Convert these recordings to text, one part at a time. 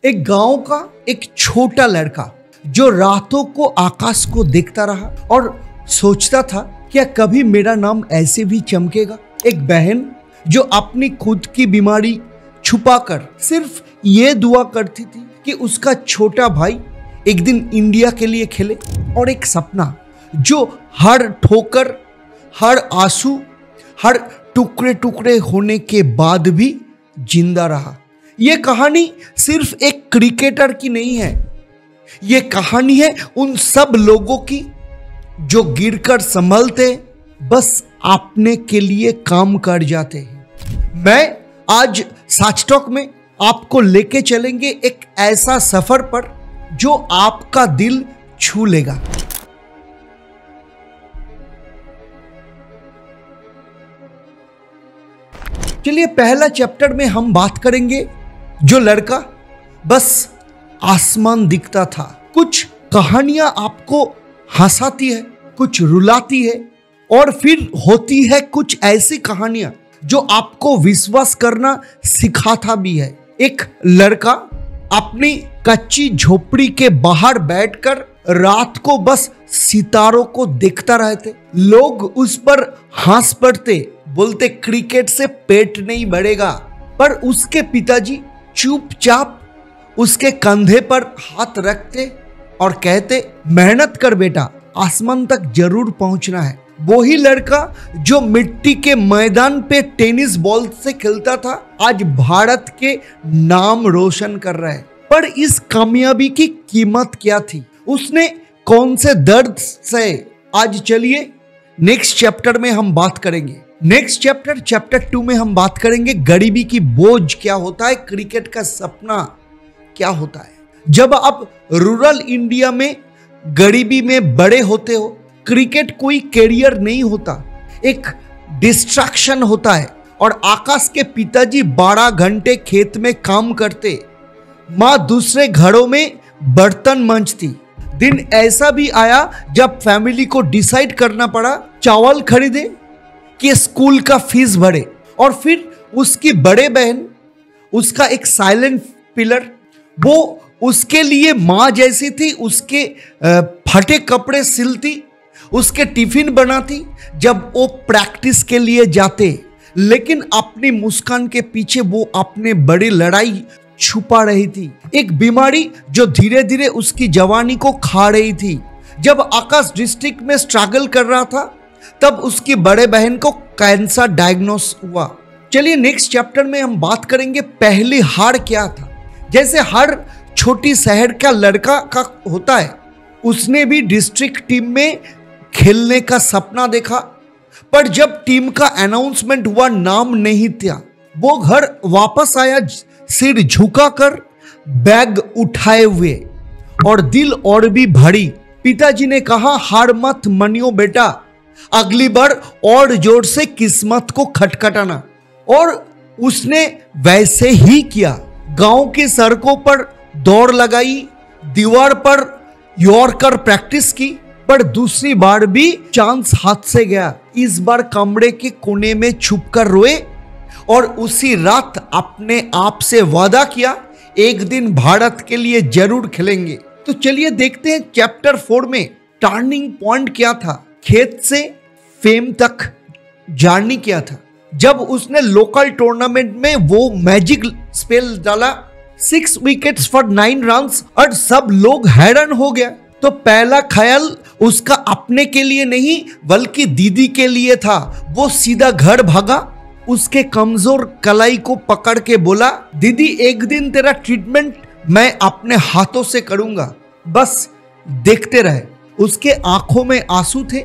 एक गांव का एक छोटा लड़का जो रातों को आकाश को देखता रहा और सोचता था क्या कभी मेरा नाम ऐसे भी चमकेगा। एक बहन जो अपनी खुद की बीमारी छुपाकर सिर्फ ये दुआ करती थी कि उसका छोटा भाई एक दिन इंडिया के लिए खेले। और एक सपना जो हर ठोकर, हर आंसू, हर टुकड़े टुकड़े होने के बाद भी जिंदा रहा। ये कहानी सिर्फ एक क्रिकेटर की नहीं है, ये कहानी है उन सब लोगों की जो गिरकर संभलते, बस अपने के लिए काम कर जाते हैं। मैं आज सच टॉक में आपको लेके चलेंगे एक ऐसा सफर पर जो आपका दिल छू लेगा। चलिए पहला चैप्टर में हम बात करेंगे जो लड़का बस आसमान दिखता था। कुछ कहानियां आपको हंसाती है, कुछ रुलाती है और फिर होती है कुछ ऐसी कहानियां जो आपको विश्वास करना सिखाता भी है। एक लड़का अपनी कच्ची झोपड़ी के बाहर बैठकर रात को बस सितारों को देखता रहते। लोग उस पर हंस पड़ते, बोलते क्रिकेट से पेट नहीं बढ़ेगा, पर उसके पिताजी चुपचाप उसके कंधे पर हाथ रखते और कहते मेहनत कर बेटा, आसमान तक जरूर पहुंचना है। वही लड़का जो मिट्टी के मैदान पे टेनिस बॉल से खेलता था आज भारत के नाम रोशन कर रहा है। पर इस कामयाबी की कीमत क्या थी, उसने कौन से दर्द से, आज चलिए नेक्स्ट चैप्टर में हम बात करेंगे। नेक्स्ट चैप्टर 2 में हम बात करेंगे गरीबी की बोझ क्या होता है, क्रिकेट का सपना क्या होता है। जब आप रूरल इंडिया में गरीबी में बड़े होते हो, क्रिकेट कोई कैरियर नहीं होता, एक डिस्ट्रैक्शन होता है। और आकाश के पिताजी 12 घंटे खेत में काम करते, माँ दूसरे घरों में बर्तन मांजती। दिन ऐसा भी आया जब फैमिली को डिसाइड करना पड़ा चावल खरीदे कि स्कूल का फीस भरे। और फिर उसकी बड़े बहन, उसका एक साइलेंट पिलर, वो उसके लिए माँ जैसी थी, उसके फटे कपड़े सिलती, उसके टिफिन बनाती जब वो प्रैक्टिस के लिए जाते। लेकिन अपनी मुस्कान के पीछे वो अपने बड़ी लड़ाई छुपा रही थी, एक बीमारी जो धीरे धीरे उसकी जवानी को खा रही थी। जब आकाश डिस्ट्रिक्ट में स्ट्रगल कर रहा था तब उसकी बड़े बहन को कैंसर डायग्नोस हुआ। चलिए नेक्स्ट चैप्टर में हम बात करेंगे पहली हार क्या था। जैसे हर छोटी शहर का लड़का का होता है, उसने भी डिस्ट्रिक्ट टीम में खेलने का सपना देखा, पर जब टीम का अनाउंसमेंट हुआ नाम नहीं था। वो घर वापस आया सिर झुकाकर, बैग उठाए हुए और दिल और भी भारी। पिताजी ने कहा हार मत मनियो बेटा, अगली बार और जोर से किस्मत को खटखटाना। और उसने वैसे ही किया। गांव की सड़कों पर दौड़ लगाई, दीवार पर यॉर्कर प्रैक्टिस की, पर दूसरी बार भी चांस हाथ से गया। इस बार कमरे के कोने में छुपकर रोए और उसी रात अपने आप से वादा किया एक दिन भारत के लिए जरूर खेलेंगे। तो चलिए देखते हैं चैप्टर 4 में टर्निंग पॉइंट क्या था, खेत से फेम तक जर्नी क्या था। जब उसने लोकल टूर्नामेंट में वो मैजिक स्पेल डाला, 6 विकेट्स फॉर 9 रन्स, और सब लोग हैरान हो गया। तो पहला ख्याल उसका अपने के लिए नहीं बल्कि दीदी के लिए था। वो सीधा घर भागा, उसके कमजोर कलाई को पकड़ के बोला दीदी एक दिन तेरा ट्रीटमेंट मैं अपने हाथों से करूंगा, बस देखते रहे। उसके आंखों में आंसू थे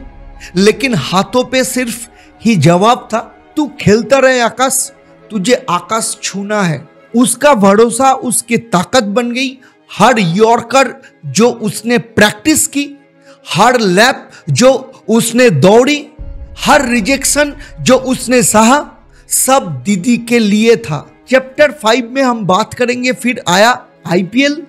लेकिन हाथों पे सिर्फ ही जवाब था तू खेलता रहे आकाश, तुझे आकाश छूना है। उसका भरोसा उसकी ताकत बन गई। हर यॉर्कर जो उसने प्रैक्टिस की, हर लैप जो उसने दौड़ी, हर रिजेक्शन जो उसने सहा, सब दीदी के लिए था। चैप्टर 5 में हम बात करेंगे फिर आया आईपीएल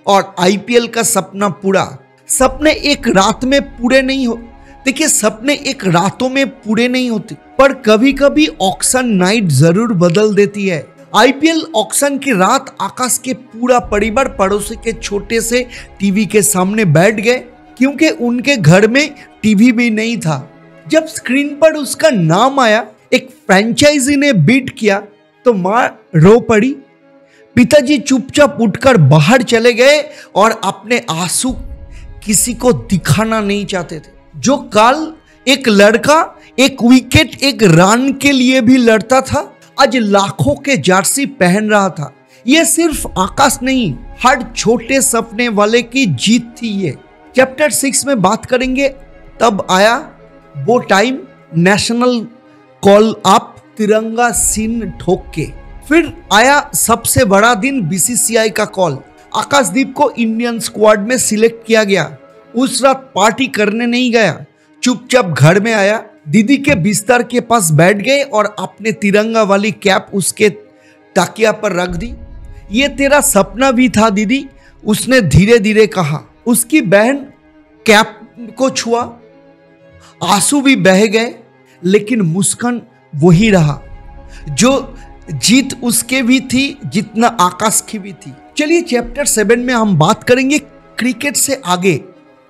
और आईपीएल का सपना पूरा। सपने एक रात में पूरे नहीं हो, देखिए सपने एक रातों में पूरे नहीं होते, पर कभी कभी ऑक्शन नाइट जरूर बदल देती है। आईपीएल ऑक्शन की रात आकाश के पूरा परिवार पड़ोसी के छोटे से टीवी के सामने बैठ गए, क्योंकि उनके घर में टीवी भी नहीं था। जब स्क्रीन पर उसका नाम आया, एक फ्रेंचाइजी ने बीट किया, तो मां रो पड़ी। पिताजी चुपचाप उठकर बाहर चले गए और अपने आंसू किसी को दिखाना नहीं चाहते थे। जो कल एक लड़का एक विकेट एक रन के लिए भी लड़ता था, आज लाखों के जर्सी पहन रहा था। यह सिर्फ आकाश नहीं, हर छोटे सपने वाले की जीत थी। ये चैप्टर 6 में बात करेंगे। तब आया वो टाइम, नेशनल कॉल अप, तिरंगा सीन ठोक के। फिर आया सबसे बड़ा दिन, बीसीसीआई का कॉल। आकाशदीप को इंडियन स्क्वाड में सिलेक्ट किया गया। उस रात पार्टी करने नहीं गया, चुपचाप घर में आया, दीदी के बिस्तर के पास बैठ गए और अपने तिरंगा वाली कैप उसके तकिया पर रख दी। ये तेरा सपना भी था दीदी, उसने धीरे धीरे कहा। उसकी बहन कैप को छुआ, आंसू भी बह गए, लेकिन मुस्कान वही रहा। जो जीत उसके भी थी जितना आकाश की भी थी। चलिए चैप्टर 7 में हम बात करेंगे क्रिकेट से आगे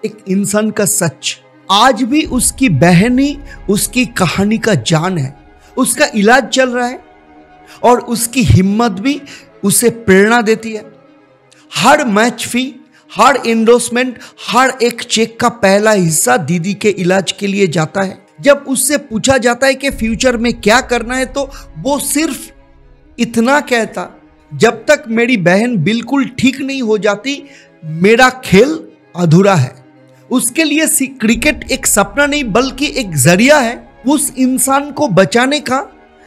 एक इंसान का सच। आज भी उसकी बहन ही उसकी कहानी का जान है। उसका इलाज चल रहा है और उसकी हिम्मत भी उसे प्रेरणा देती है। हर मैच फी, हर एंडोर्समेंट, हर एक चेक का पहला हिस्सा दीदी के इलाज के लिए जाता है। जब उससे पूछा जाता है कि फ्यूचर में क्या करना है, तो वो सिर्फ इतना कहता, जब तक मेरी बहन बिल्कुल ठीक नहीं हो जाती, मेरा खेल अधूरा है। उसके लिए क्रिकेट एक सपना नहीं बल्कि एक जरिया है उस इंसान को बचाने का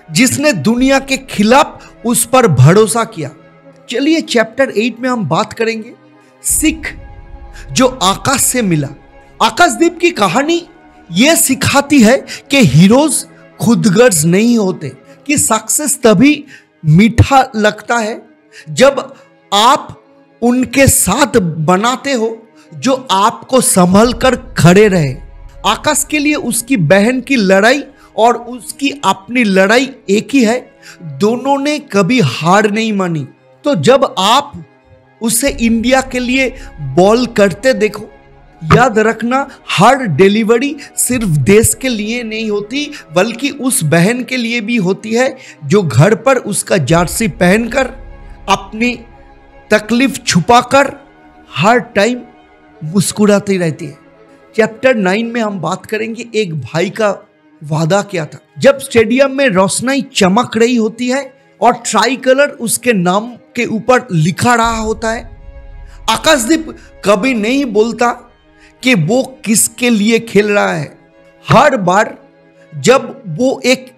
जिसने दुनिया के खिलाफ उस पर भरोसा किया। चलिए चैप्टर 8 में हम बात करेंगे सीख जो आकाश से मिला। आकाशदीप की कहानी यह सिखाती है कि हीरोज खुदगर्ज नहीं होते, कि सक्सेस तभी मीठा लगता है जब आप उनके साथ बनाते हो जो आपको संभल कर खड़े रहे। आकाश के लिए उसकी बहन की लड़ाई और उसकी अपनी लड़ाई एक ही है। दोनों ने कभी हार नहीं मानी। तो जब आप उसे इंडिया के लिए बॉल करते देखो, याद रखना हर डिलीवरी सिर्फ देश के लिए नहीं होती, बल्कि उस बहन के लिए भी होती है जो घर पर उसका जर्सी पहनकर अपनी तकलीफ छुपाकर हर टाइम मुस्कुराती रहती है। चैप्टर 9 में हम बात करेंगे एक भाई का वादा क्या था। जब स्टेडियम में रोशनाई चमक रही होती है और ट्राई कलर उसके नाम के ऊपर लिखा रहा होता है, आकाशदीप कभी नहीं बोलता कि वो किसके लिए खेल रहा है। हर बार जब वो एक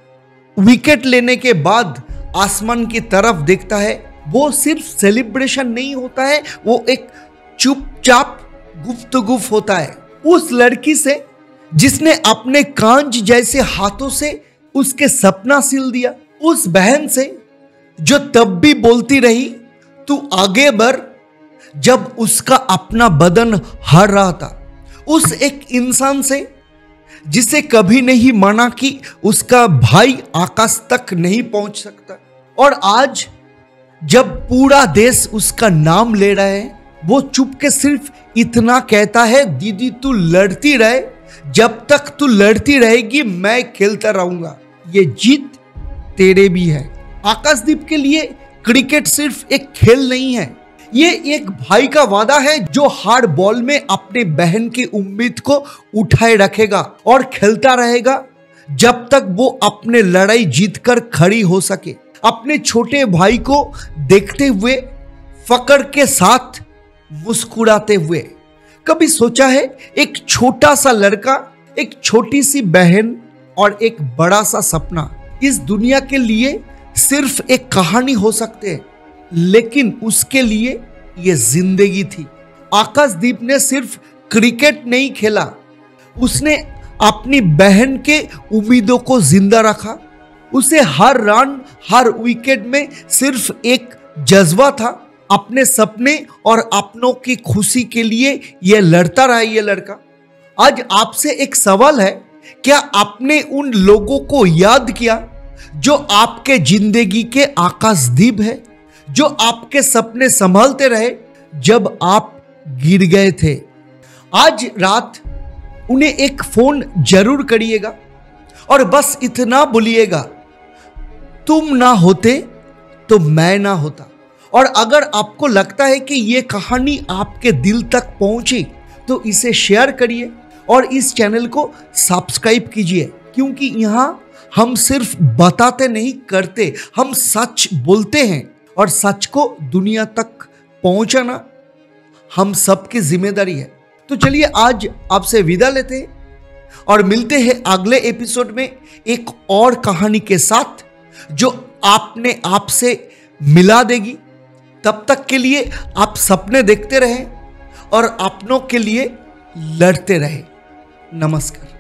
विकेट लेने के बाद आसमान की तरफ देखता है, वो सिर्फ सेलिब्रेशन नहीं होता है, वो एक चुपचाप गुफ्तगू होता है उस लड़की से जिसने अपने कांच जैसे हाथों से उसके सपना सिल दिया, उस बहन से जो तब भी बोलती रही तू आगे बढ़ जब उसका अपना बदन हार रहा था, उस एक इंसान से जिसे कभी नहीं माना कि उसका भाई आकाश तक नहीं पहुंच सकता। और आज जब पूरा देश उसका नाम ले रहा है, वो चुप के सिर्फ इतना कहता है, दीदी तू लड़ती रहे, जब तक तू लड़ती रहेगी मैं खेलता रहूंगा, ये जीत तेरे भी है। आकाशदीप के लिए क्रिकेट सिर्फ एक खेल नहीं है, ये एक भाई का वादा है जो हर बॉल में अपने बहन की उम्मीद को उठाए रखेगा और खेलता रहेगा जब तक वो अपने लड़ाई जीतकर खड़ी हो सके। अपने छोटे भाई को देखते हुए, फक्र के साथ मुस्कुराते हुए। कभी सोचा है एक छोटा सा लड़का, एक छोटी सी बहन और एक बड़ा सा सपना इस दुनिया के लिए सिर्फ एक कहानी हो सकते हैं, लेकिन उसके लिए यह जिंदगी थी। आकाशदीप ने सिर्फ क्रिकेट नहीं खेला, उसने अपनी बहन के उम्मीदों को जिंदा रखा। उसे हर रन, हर विकेट में सिर्फ एक जज्बा था, अपने सपने और अपनों की खुशी के लिए यह लड़ता रहा ये लड़का। आज आपसे एक सवाल है, क्या आपने उन लोगों को याद किया जो आपके जिंदगी के आकाशदीप है, जो आपके सपने संभालते रहे जब आप गिर गए थे। आज रात उन्हें एक फोन जरूर करिएगा और बस इतना बोलिएगा, तुम ना होते तो मैं ना होता। और अगर आपको लगता है कि यह कहानी आपके दिल तक पहुंची तो इसे शेयर करिए और इस चैनल को सब्सक्राइब कीजिए, क्योंकि यहां हम सिर्फ बताते नहीं करते, हम सच बोलते हैं और सच को दुनिया तक पहुंचाना हम सबकी जिम्मेदारी है। तो चलिए आज आपसे विदा लेते हैं और मिलते हैं अगले एपिसोड में एक और कहानी के साथ जो आपने आपसे मिला देगी। तब तक के लिए आप सपने देखते रहें और अपनों के लिए लड़ते रहें। नमस्कार।